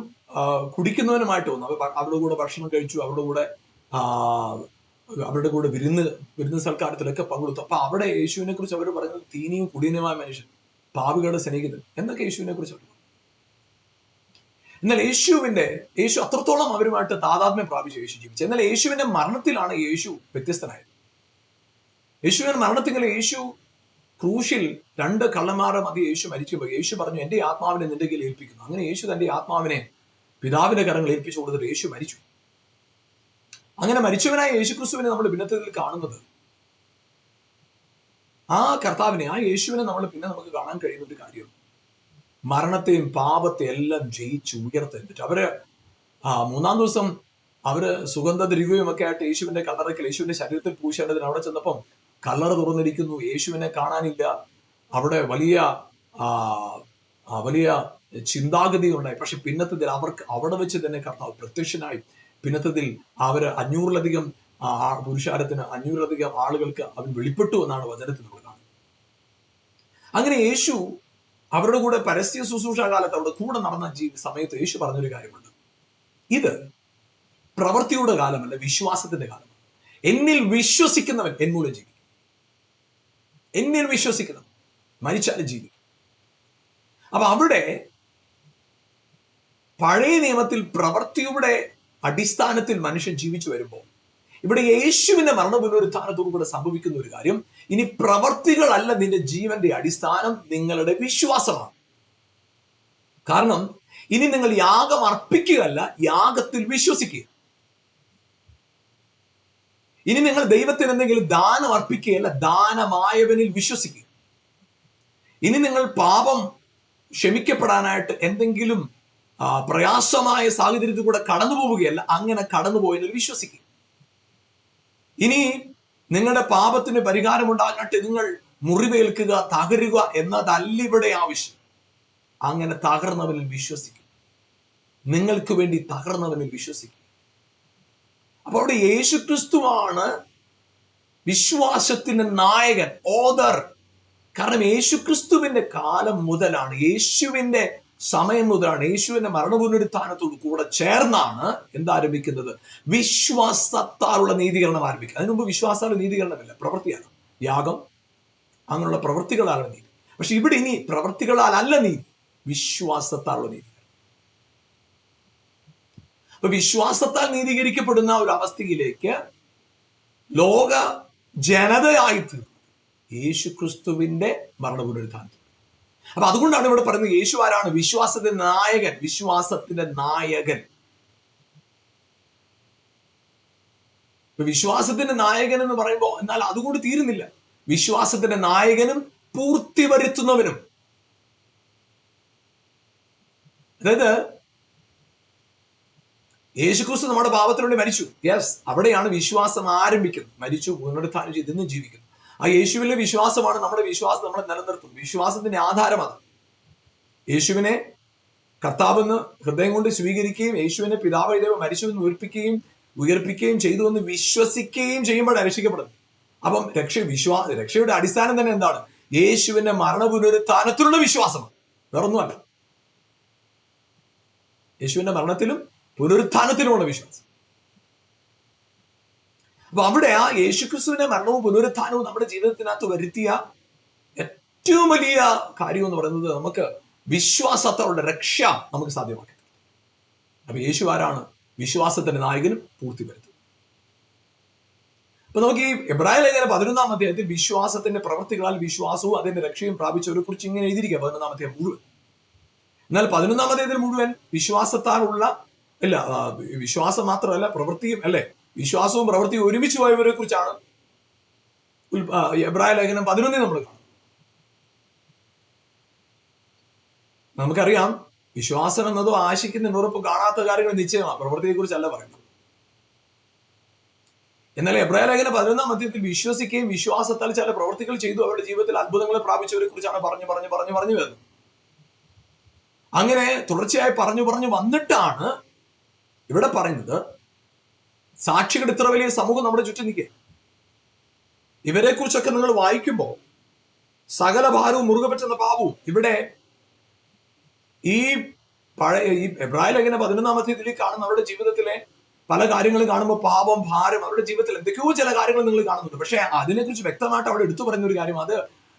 കുടിക്കുന്നവനുമായിട്ട് വന്നു. അവരുടെ കൂടെ ഭക്ഷണം കഴിച്ചു, അവരുടെ കൂടെ വിരുന്ന് സൽക്കാരത്തിലൊക്കെ പങ്കെടുത്തു. അപ്പൊ അവിടെ യേശുവിനെ കുറിച്ച് അവർ പറയുന്നത് തീനിയും കുടീനുമായ മനുഷ്യൻ, പാപികളുടെ സ്നേഹിതൻ എന്നൊക്കെ യേശുവിനെ കുറിച്ച് അവർ പറഞ്ഞു. എന്നാൽ യേശു അത്രത്തോളം അവരുമായിട്ട് താതാത്മ്യം പ്രാപിച്ചു യേശു ജീവിച്ചു. എന്നാൽ യേശുവിന്റെ മരണത്തിലാണ് യേശു വ്യത്യസ്തനായത്. യേശുവിന്റെ മരണത്തിൽ യേശു ക്രൂശിൽ 2 കള്ളന്മാരെ മതി യേശു മരിക്കുമ്പോൾ യേശു പറഞ്ഞു, എന്റെ ആത്മാവിനെ നിന്റെ കയ്യിൽ ഏൽപ്പിക്കുന്നു. അങ്ങനെ യേശു തന്റെ ആത്മാവിനെ പിതാവിന്റെ കരങ്ങൾ ഏൽപ്പിച്ചു കൊടുത്തിട്ട് യേശു മരിച്ചു. അങ്ങനെ മരിച്ചവനായ യേശുക്രിസ്തുവിനെ നമ്മൾ ഭിന്നത്തിൽ കാണുന്നത്, ആ കർത്താവിനെ, ആ യേശുവിനെ നമ്മൾ പിന്നെ നമുക്ക് കാണാൻ കഴിയുന്ന ഒരു കാര്യം, മരണത്തെയും പാപത്തെയും എല്ലാം ജയിച്ച് ഉയർത്തെഴുന്നിട്ട് അവര് 3-ാം ദിവസം അവര് സുഗന്ധദ്രവ്യവും ഒക്കെ ആയിട്ട് യേശുവിന്റെ കല്ലറയ്ക്കൽ, യേശുവിന്റെ ശരീരത്തിൽ പൂശേണ്ടതിന് അവിടെ ചെന്നപ്പം കല്ലറ തുറന്നിരിക്കുന്നു, യേശുവിനെ കാണാനില്ല. അവിടെ വലിയ ചിന്താഗതി ഉണ്ടായി. പക്ഷെ പിന്നത്തെ അവർക്ക് അവിടെ വെച്ച് തന്നെ കർത്താവ് പ്രത്യക്ഷനായി. പിന്നത്തതിൽ അവര് 500-ലധികം പുരുഷാരത്തിന് 500-ലധികം ആളുകൾക്ക് അവൻ വെളിപ്പെട്ടു എന്നാണ് വചനത്തിൽ നമ്മൾ കാണുന്നത്. അങ്ങനെ യേശു അവരുടെ കൂടെ പരസ്യ ശുശ്രൂഷ കാലത്ത് അവരുടെ കൂടെ നടന്ന സമയത്ത് യേശു പറഞ്ഞൊരു കാര്യമുണ്ട്: ഇത് പ്രവൃത്തിയുടെ കാലമല്ല, വിശ്വാസത്തിന്റെ കാലമാണ്. എന്നിൽ വിശ്വസിക്കുന്നവൻ എന്മൂലം ജീവിക്കും. എന്നിൽ വിശ്വസിക്കുന്നവൻ മരിച്ചാലും ജീവിക്കും. അപ്പൊ അവിടെ പഴയ നിയമത്തിൽ പ്രവൃത്തിയുടെ അടിസ്ഥാനത്തിൽ മനുഷ്യൻ ജീവിച്ചു വരുമ്പോൾ, ഇവിടെ യേശുവിന്റെ മരണ പുനരുത്ഥാനത്തോടുകൂടെ സംഭവിക്കുന്ന ഒരു കാര്യം, ഇനി പ്രവർത്തികളല്ല നിന്റെ ജീവന്റെ അടിസ്ഥാനം, നിങ്ങളുടെ വിശ്വാസമാണ്. കാരണം ഇനി നിങ്ങൾ യാഗം അർപ്പിക്കുകയല്ല, യാഗത്തിൽ വിശ്വസിക്കുക. ഇനി നിങ്ങൾ ദൈവത്തിന് എന്തെങ്കിലും ദാനം അർപ്പിക്കുകയല്ല, ദാനമായവനിൽ വിശ്വസിക്കുക. ഇനി നിങ്ങൾ പാപം ക്ഷമിക്കപ്പെടാനായിട്ട് എന്തെങ്കിലും പ്രയാസമായ സാഹചര്യത്തിൽ കൂടെ കടന്നു പോവുകയല്ല, അങ്ങനെ കടന്നുപോയതിൽ വിശ്വസിക്കുക. ഇനി നിങ്ങളുടെ പാപത്തിന് പരിഹാരമുണ്ടാകട്ടെ, നിങ്ങൾ മുറിവേൽക്കുക, തകരുക എന്നതല്ല ഇവിടെ ആവശ്യം. അങ്ങനെ തകർന്നവനിൽ വിശ്വസിക്കും, നിങ്ങൾക്ക് വേണ്ടി തകർന്നവനിൽ വിശ്വസിക്കും. അപ്പൊ അവിടെ യേശുക്രിസ്തുവാണ് വിശ്വാസത്തിന്റെ നായകൻ, ഓദർ. കാരണം യേശുക്രിസ്തുവിന്റെ കാലം മുതലാണ്, യേശുവിന്റെ സമയം മുതലാണ്, യേശുവിന്റെ മരണപുനരുത്ഥാനത്തോട് കൂടെ ചേർന്നാണ് എന്താരംഭിക്കുന്നത്? വിശ്വാസത്താലുള്ള നീതീകരണം ആരംഭിക്കുക. അതിനു മുമ്പ് വിശ്വാസത്താലുള്ള നീതീകരണമല്ല, പ്രവൃത്തിയാണ്. യാഗം അങ്ങനെയുള്ള പ്രവൃത്തികളാണ് നീതി. പക്ഷെ ഇവിടെ ഇനി പ്രവൃത്തികളാൽ അല്ല നീതി, വിശ്വാസത്താലുള്ള നീതി. അപ്പൊ വിശ്വാസത്താൽ നീതീകരിക്കപ്പെടുന്ന ഒരു അവസ്ഥയിലേക്ക് ലോക ജനതയായി തീർന്നു യേശുക്രിസ്തുവിന്റെ മരണപുനരുത്ഥാനത്തിൽ. അപ്പൊ അതുകൊണ്ടാണ് ഇവിടെ പറയുന്നത് യേശു ആരാണ്? വിശ്വാസത്തിന്റെ നായകൻ. വിശ്വാസത്തിന്റെ നായകൻ. വിശ്വാസത്തിന്റെ നായകൻ എന്ന് പറയുമ്പോൾ എന്നാൽ അതുകൊണ്ട് തീരുന്നില്ല. വിശ്വാസത്തിന്റെ നായകനും പൂർത്തി വരുത്തുന്നവനും. അതായത് യേശുക്രിസ്തു നമ്മുടെ പാപത്തിന് വേണ്ടി മരിച്ചു. യെസ്, അവിടെയാണ് വിശ്വാസം ആരംഭിക്കുന്നത്. മരിച്ചു, പുനരുത്ഥാനം ചെയ്ത് ഇന്നും ജീവിക്കുന്നു. ആ യേശുവിലെ വിശ്വാസമാണ് നമ്മുടെ വിശ്വാസം നമ്മളെ നിലനിർത്തും. വിശ്വാസത്തിന്റെ ആധാരം അതാണ്. യേശുവിനെ കർത്താവെന്ന് ഹൃദയം കൊണ്ട് സ്വീകരിക്കുകയും യേശുവിനെ പിതാവ് ദൈവം മരിച്ചുവെന്ന് ഉയർപ്പിക്കുകയും ചെയ്തു എന്ന് വിശ്വസിക്കുകയും ചെയ്യുമ്പോഴാണ് രക്ഷിക്കപ്പെടുന്നത്. അപ്പം രക്ഷയുടെ അടിസ്ഥാനം തന്നെ എന്താണ്? യേശുവിന്റെ മരണ പുനരുത്ഥാനത്തിലുള്ള വിശ്വാസമാണ്, വേറൊന്നുമല്ല. യേശുവിന്റെ മരണത്തിലും പുനരുത്ഥാനത്തിലുമുള്ള വിശ്വാസം. അപ്പൊ അവിടെ ആ യേശുക്രിസ്തുവിന്റെ മരണവും പുനരുത്ഥാനവും നമ്മുടെ ജീവിതത്തിനകത്ത് വരുത്തിയ ഏറ്റവും വലിയ കാര്യം എന്ന് പറയുന്നത് നമുക്ക് വിശ്വാസത്തോടെ രക്ഷ നമുക്ക് സാധ്യമാക്കി. അപ്പൊ യേശു ആരാണ്? വിശ്വാസത്തിന്റെ നായകനും പൂർത്തി വരുത്തും. അപ്പൊ നമുക്ക് ഈ എബ്രായ ലേഖനം 11-ാം അധ്യായത്തിൽ വിശ്വാസത്തിന്റെ പ്രവൃത്തികളാൽ വിശ്വാസവും അതിന്റെ രക്ഷയും പ്രാപിച്ചവരെ കുറിച്ച് ഇങ്ങനെ എഴുതിയിരിക്കുക 11-ാം അധ്യായം മുഴുവൻ. എന്നാൽ 11-ാം അധ്യായത്തിൽ മുഴുവൻ വിശ്വാസത്താലുള്ള വിശ്വാസം മാത്രമല്ല പ്രവൃത്തിയും, അല്ലെ, വിശ്വാസവും പ്രവൃത്തിയും ഒരുമിച്ച് പോയവരെ കുറിച്ചാണ് എബ്രായ ലേഖനം 11 നമ്മൾ കാണും. നമുക്കറിയാം വിശ്വാസം എന്നതോ ആശിക്കുന്ന ഉറപ്പ് കാണാത്ത കാര്യങ്ങൾ നിശ്ചയമാണ്, പ്രവൃത്തിയെ കുറിച്ചല്ല പറയുന്നത്. എന്നാൽ എബ്രായ ലേഖനം 11-ാം അധ്യായത്തിൽ വിശ്വസിക്കുകയും വിശ്വാസത്താൽ ചില പ്രവൃത്തികൾ ചെയ്തു അവരുടെ ജീവിതത്തിൽ അത്ഭുതങ്ങളെ പ്രാപിച്ചവരെ കുറിച്ചാണ് പറഞ്ഞു വരുന്നത്. അങ്ങനെ തുടർച്ചയായി പറഞ്ഞു വന്നിട്ടാണ് ഇവിടെ പറയുന്നത് സാക്ഷികൾ ഇത്ര വലിയ സമൂഹം നമ്മുടെ ചുറ്റും നിൽക്കുക. ഇവരെ കുറിച്ചൊക്കെ നിങ്ങൾ വായിക്കുമ്പോൾ സകല ഭാരവും മുറുകെ പറ്റുന്ന പാപവും ഇവിടെ ഈ എബ്രായ ലേഖനം 11-ാം അധ്യായത്തിൽ കാണുന്ന അവരുടെ ജീവിതത്തിലെ പല കാര്യങ്ങളും കാണുമ്പോൾ പാപം, ഭാരം, അവരുടെ ജീവിതത്തിൽ എന്തൊക്കെയോ ചില കാര്യങ്ങൾ നിങ്ങൾ കാണുന്നുണ്ട്. പക്ഷെ അതിനെക്കുറിച്ച് വ്യക്തമായിട്ട് അവിടെ എടുത്തു പറയുന്ന ഒരു കാര്യം, അത്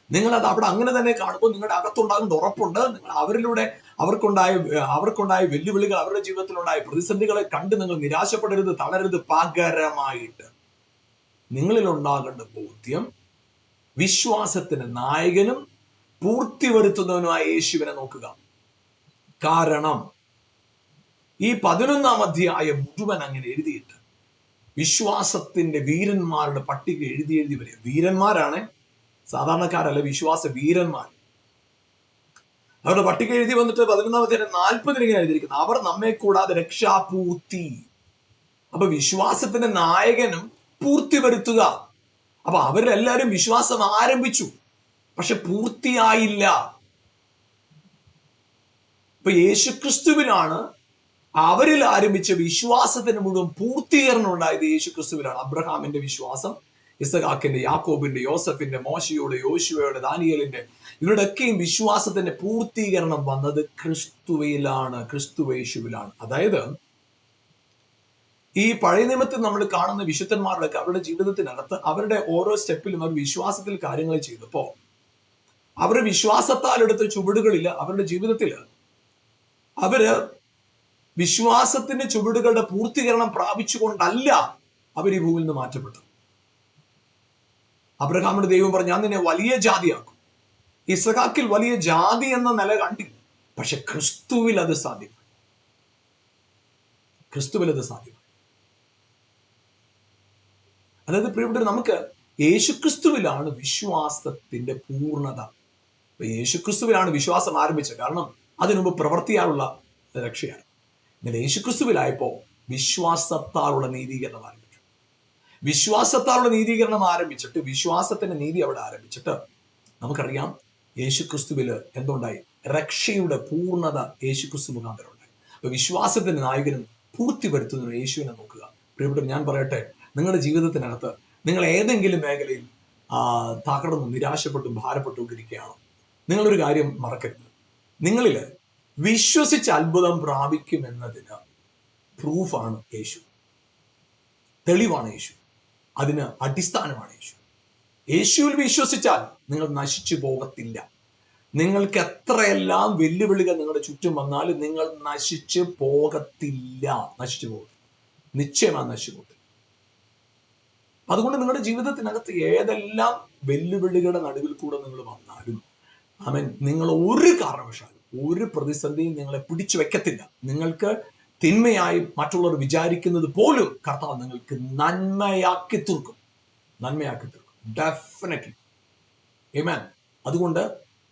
നിങ്ങളത് അവിടെ അങ്ങനെ തന്നെ കാണുമ്പോൾ നിങ്ങളുടെ അകത്തുണ്ടാകുന്ന ഉറപ്പുണ്ട്. നിങ്ങൾ അവരിലൂടെ അവർക്കുണ്ടായ വെല്ലുവിളികൾ, അവരുടെ ജീവിതത്തിലുണ്ടായ പ്രതിസന്ധികളെ കണ്ട് നിങ്ങൾ നിരാശപ്പെടരുത്, തളരരുത്. പകരമായിട്ട് നിങ്ങളിൽ ഉണ്ടാകേണ്ട ബോധ്യം വിശ്വാസത്തിന് നായകനും പൂർത്തി വരുത്തുന്നവനുമായ യേശുവിനെ നോക്കുക. കാരണം ഈ 11-ാം അധ്യായം മുഴുവൻ അങ്ങനെ എഴുതിയിട്ട് വിശ്വാസത്തിന്റെ വീരന്മാരുടെ പട്ടിക എഴുതി വരിക. വീരന്മാരാണ്, സാധാരണക്കാരല്ല, വിശ്വാസ വീരന്മാർ. അവരുടെ പട്ടിക എഴുതി വന്നിട്ട് 11-ാം അധ്യായം 40 ഇങ്ങനെ എഴുതിയിരിക്കുന്നത്, അവർ നമ്മെ കൂടാതെ രക്ഷാപൂർത്തി. അപ്പൊ വിശ്വാസത്തിന്റെ നായകനും പൂർത്തി വരുത്തുക. അപ്പൊ അവരെല്ലാവരും വിശ്വാസം ആരംഭിച്ചു, പക്ഷെ പൂർത്തിയായില്ല. ഇപ്പൊ യേശുക്രിസ്തുവിലാണ് അവരിൽ ആരംഭിച്ച വിശ്വാസത്തിന് മുഴുവൻ പൂർത്തീകരണം ഉണ്ടായത്. യേശുക്രിസ്തുവിലാണ്. അബ്രഹാമിന്റെ വിശ്വാസം, ഇസഹാക്കിന്റെ, യാക്കോബിന്റെ, യോസഫിന്റെ, മോശയുടെ, യോശുവയുടെ, ദാനിയേലിന്റെ, ഇവരുടെയൊക്കെയും വിശ്വാസത്തിന്റെ പൂർത്തീകരണം വന്നത് ക്രിസ്തുവിലാണ്, ക്രിസ്തുവേശുവിലാണ്. അതായത് ഈ പഴയ നിയമത്തിൽ നമ്മൾ കാണുന്ന വിശുദ്ധന്മാരുടെയൊക്കെ അവരുടെ ജീവിതത്തിനകത്ത് അവരുടെ ഓരോ സ്റ്റെപ്പിലും അവർ വിശ്വാസത്തിൽ കാര്യങ്ങൾ ചെയ്തപ്പോ അവരുടെ വിശ്വാസത്താൽ എടുത്ത ചുവടുകളില്ല. അവരുടെ ജീവിതത്തിൽ അവര് വിശ്വാസത്തിന്റെ ചുവടുകളുടെ പൂർത്തീകരണം പ്രാപിച്ചുകൊണ്ടല്ല അവർ ഈ ഭൂമിയിൽ നിന്ന് മാറ്റപ്പെട്ടത്. അബ്രഹാമിന്റെ ദൈവം പറഞ്ഞു, ഞാൻ നിന്നെ വലിയ ജാതിയാക്കും. ഇസഹാക്കിൽ വലിയ ജാതി എന്ന നില കണ്ടില്ല, പക്ഷെ ക്രിസ്തുവിൽ അത് സാധ്യമാണ്. അതായത് പ്രിയപ്പെട്ടവർ, നമുക്ക് യേശുക്രിസ്തുവിലാണ് വിശ്വാസത്തിന്റെ പൂർണ്ണത. യേശുക്രിസ്തുവിലാണ് വിശ്വാസം ആരംഭിച്ചത്. കാരണം അതിനുമുമ്പ് പ്രവൃത്തിയാലുള്ള രക്ഷയാണ്. എന്നാൽ യേശുക്രിസ്തുവിലായപ്പോ വിശ്വാസത്താലുള്ള നീതീകരണം ആരംഭിച്ചു. വിശ്വാസത്താലുള്ള നീതീകരണം ആരംഭിച്ചിട്ട് വിശ്വാസത്തിന്റെ നീതി അവിടെ ആരംഭിച്ചിട്ട് നമുക്കറിയാം യേശുക്രിസ്തുവിൽ എന്തുണ്ടായി? രക്ഷയുടെ പൂർണ്ണത യേശുക്രിസ്തു മുഖാന്തരം ഉണ്ടായി. അപ്പൊ വിശ്വാസത്തിന്റെ നായകനും പൂർത്തി വരുത്തുന്ന യേശുവിനെ നോക്കുക. പ്രിയപ്പെട്ടവർ, ഞാൻ പറയട്ടെ, നിങ്ങളുടെ ജീവിതത്തിനകത്ത് നിങ്ങൾ ഏതെങ്കിലും മേഖലയിൽ തകർന്നും നിരാശപ്പെട്ടും ഭാരപ്പെട്ടും ഇരിക്കുകയാണോ? നിങ്ങളൊരു കാര്യം മറക്കരുത്, നിങ്ങളിൽ വിശ്വസിച്ച് അത്ഭുതം പ്രാപിക്കുമെന്നതിന് പ്രൂഫാണ് യേശു, തെളിവാണ് യേശു, അതിന് അടിസ്ഥാനമാണ് യേശു. യേശുവിൽ വിശ്വസിച്ചാൽ നിങ്ങൾ നശിച്ചു പോകത്തില്ല. നിങ്ങൾക്ക് എത്രയെല്ലാം വെല്ലുവിളികൾ നിങ്ങളുടെ ചുറ്റും വന്നാലും നിങ്ങൾ നശിച്ചു പോകത്തില്ല. നിശ്ചയമാണ് നശിച്ചു പോകത്തില്ല. അതുകൊണ്ട് നിങ്ങളുടെ ജീവിതത്തിനകത്ത് ഏതെല്ലാം വെല്ലുവിളികളുടെ നടുവിൽ കൂടെ നിങ്ങൾ വന്നാലും ആമേൻ. നിങ്ങൾ ഒരു കാരണവശാലും ഒരു പ്രതിസന്ധിയും നിങ്ങളെ പിടിച്ചു വെക്കത്തില്ല. നിങ്ങൾക്ക് തിന്മയായി മറ്റുള്ളവർ വിചാരിക്കുന്നത് പോലും കർത്താവ് നിങ്ങൾക്ക് നന്മയാക്കി തീർക്കും. ഡെഫിനറ്റ്ലി. ആമേൻ. അതുകൊണ്ട്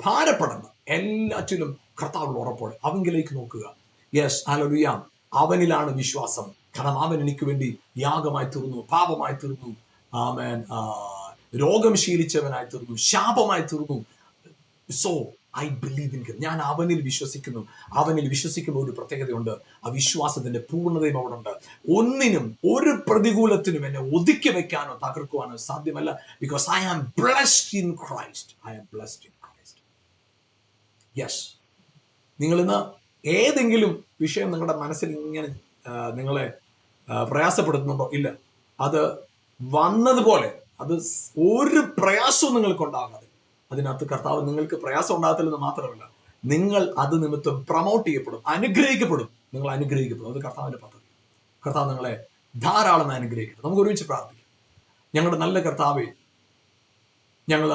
ഭാരപ്പെടണം. എല്ലാറ്റിലും കർത്താവിൽ ഉറപ്പോടെ അവങ്കിലേക്ക് നോക്കുക. Yes, hallelujah. അവനിലാണ് വിശ്വാസം. കാരണം അവൻ എനിക്ക് വേണ്ടി യാഗമായി തീർന്നു, പാപമായി തീർന്നു, ആമേൻ, രോഗം ശീലിച്ചവനായി തീർന്നു, ശാപമായി തീർന്നു. So I believe in him. ഞാൻ അവനിൽ വിശ്വസിക്കുന്നു. അവനിൽ വിശ്വസിക്കുമ്പോൾ ഒരു പ്രത്യേകതയുണ്ട്. ആ വിശ്വാസത്തിന്റെ പൂർണ്ണതയും അവിടെ ഉണ്ട്. ഒന്നിനും ഒരു പ്രതികൂലത്തിനും എന്നെ ഒതുക്കി വെക്കാനോ തകർക്കുവാനോ സാധ്യമല്ല. Because I am blessed in Christ. Yes. നിങ്ങളിന്ന് ഏതെങ്കിലും വിഷയം നിങ്ങളുടെ മനസ്സിൽ ഇങ്ങനെ നിങ്ങളെ പ്രയാസപ്പെടുത്തുന്നുണ്ടോ? ഇല്ല. അത് വന്നതുപോലെ, അത് ഒരു പ്രയാസവും നിങ്ങൾക്കുണ്ടാകാതെ, അതിനകത്ത് കർത്താവ് നിങ്ങൾക്ക് പ്രയാസം ഉണ്ടാകത്തില്ലെന്ന് മാത്രമല്ല, നിങ്ങൾ അത് നിമിത്തം പ്രൊമോട്ട് ചെയ്യപ്പെടും, അനുഗ്രഹിക്കപ്പെടും. നിങ്ങൾ അനുഗ്രഹിക്കപ്പെടും. അത് കർത്താവിന്റെ പദ്ധതി. കർത്താവ് നിങ്ങളെ ധാരാളം അനുഗ്രഹിക്കട്ടെ. നമുക്ക് ഒരുമിച്ച് പ്രാർത്ഥിക്കാം. ഞങ്ങളുടെ നല്ല കർത്താവേ, ഞങ്ങൾ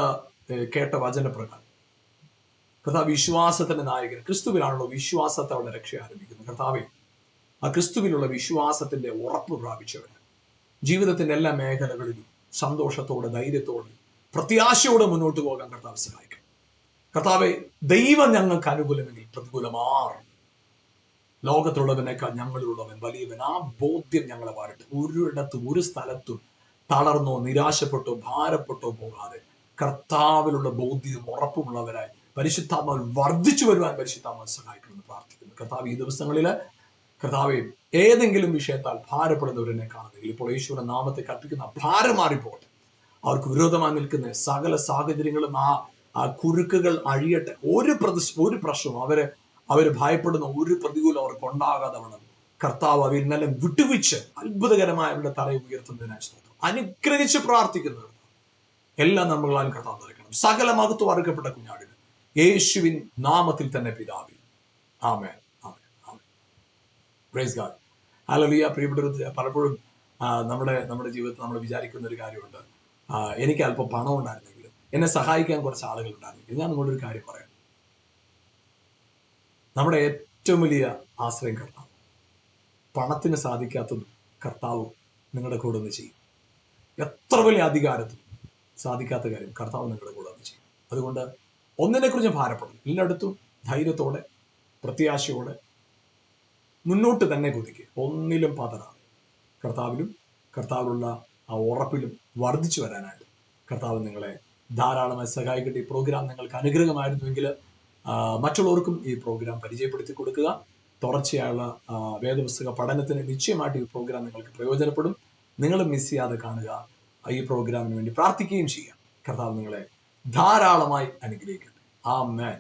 കേട്ട വചനപ്രകാരം കർത്താവ് വിശ്വാസത്തിന്റെ നായകൻ, ക്രിസ്തുവിലാണല്ലോ വിശ്വാസത്തോടെ രക്ഷ ആരംഭിക്കുന്നത്. കർത്താവെ, ആ ക്രിസ്തുവിലുള്ള വിശ്വാസത്തിന്റെ ഉറപ്പ് പ്രാപിച്ചവന് ജീവിതത്തിന്റെ എല്ലാ മേഖലകളിലും സന്തോഷത്തോടെ, ധൈര്യത്തോടെ, പ്രത്യാശയോടെ മുന്നോട്ട് പോകാൻ കർത്താവ് സഹായിക്കും. കർത്താവെ, ദൈവം ഞങ്ങൾക്ക് അനുകൂലമെങ്കിൽ പ്രതികൂലമാർ ലോകത്തുള്ളവനേക്കാൾ ഞങ്ങളിലുള്ളവൻ വലിയവൻ. ആ ബോധ്യം ഞങ്ങളെ വാരട്ടെ. ഒരിടത്തും ഒരു സ്ഥലത്തും തളർന്നോ നിരാശപ്പെട്ടോ ഭാരപ്പെട്ടോ പോകാതെ കർത്താവിലുള്ള ബോധ്യവും ഉറപ്പുമുള്ളവരായി പരിശുദ്ധാത്മാവിൽ വർദ്ധിച്ചു വരുവാൻ പരിശുദ്ധാത്മാവ് സഹായിക്കണമെന്ന് പ്രാർത്ഥിക്കുന്നു. കർത്താവ്, ഈ ദിവസങ്ങളില് കർത്താവെ, ഏതെങ്കിലും വിഷയത്താൽ ഭാരപ്പെടുന്നവരെന്നെ കാണുന്നെങ്കിൽ ഇപ്പോൾ യേശുവിന്റെ നാമത്തെ കൽപ്പിക്കുന്ന ഭാരം മാറിപ്പോട്ടെ. അവർക്ക് വിരോധമായി നിൽക്കുന്ന സകല സാഹചര്യങ്ങളും ആ കുരുക്കുകൾ അഴിയട്ടെ. ഒരു പ്രശ്നവും അവര് ഭയപ്പെടുന്ന ഒരു പ്രതികൂലം അവർക്ക് ഉണ്ടാകാതെ വേണം കർത്താവ് അവയിൽ നിന്നെല്ലാം വിട്ടുവീച്ച് അത്ഭുതകരമായ അവരുടെ തലയിൽ ഉയർത്തുന്നതിനായി സ്തോത്രം. അനുഗ്രഹിച്ച് പ്രാർത്ഥിക്കുന്നത് എല്ലാ നമ്മളും കർത്താവ് നിറയ്ക്കണം. സകല മഹത്വം അർഹപ്പെട്ട കുഞ്ഞാടിന് യേശുവിൻ നാമത്തിൽ തന്നെ പിതാവേ, ആമേൻ. Praise God. ഹല്ലേലൂയ. പ്രിയപ്പെട്ടവർ, പലപ്പോഴും നമ്മുടെ ജീവിതത്തിൽ നമ്മൾ വിചാരിക്കുന്ന ഒരു കാര്യമുണ്ട്. എനിക്ക് അല്പം പണം ഉണ്ടായിരുന്നെങ്കിലും, എന്നെ സഹായിക്കാൻ കുറച്ച് ആളുകൾ ഉണ്ടായിരുന്നെങ്കിലും. ഞാൻ നിങ്ങളോട് ഒരു കാര്യം പറയാം. നമ്മുടെ ഏറ്റവും വലിയ ആശ്രയം കർത്താവ്. പണത്തിന് സാധിക്കാത്തതും കർത്താവ് നിങ്ങളുടെ കൂടെ ഒന്ന് ചെയ്യും. എത്ര വലിയ അധികാരത്തിനും സാധിക്കാത്ത കാര്യം കർത്താവ് നിങ്ങളുടെ കൂടെ ഒന്ന് ചെയ്യും. അതുകൊണ്ട് ഒന്നിനെക്കുറിച്ച് ഭാരപ്പെടുന്നു. എല്ലായിടത്തും ധൈര്യത്തോടെ, പ്രത്യാശയോടെ മുന്നോട്ട് തന്നെ കുതിക്കുക. ഒന്നിലും പതറാതെ കർത്താവിലും കർത്താവിലുള്ള ആ ഉറപ്പിലും വർദ്ധിച്ചു വരാനായിട്ട് കർത്താവ് നിങ്ങളെ ധാരാളമായി സഹായിക്കട്ടെ. ഈ പ്രോഗ്രാം നിങ്ങൾക്ക് അനുഗ്രഹമായിരുന്നുവെങ്കിൽ മറ്റുള്ളവർക്കും ഈ പ്രോഗ്രാം പരിചയപ്പെടുത്തി കൊടുക്കുക. തുടർച്ചയായുള്ള വേദപുസ്തക പഠനത്തിന് നിശ്ചയമായിട്ട് ഈ പ്രോഗ്രാം നിങ്ങൾക്ക് പ്രയോജനപ്പെടും. നിങ്ങൾ മിസ് ചെയ്യാതെ കാണുക. ഈ പ്രോഗ്രാമിന് വേണ്ടി പ്രാർത്ഥിക്കുകയും ചെയ്യാം. കർത്താവ് നിങ്ങളെ ധാരാളമായി അനുഗ്രഹിക്കട്ടെ. ആമേൻ.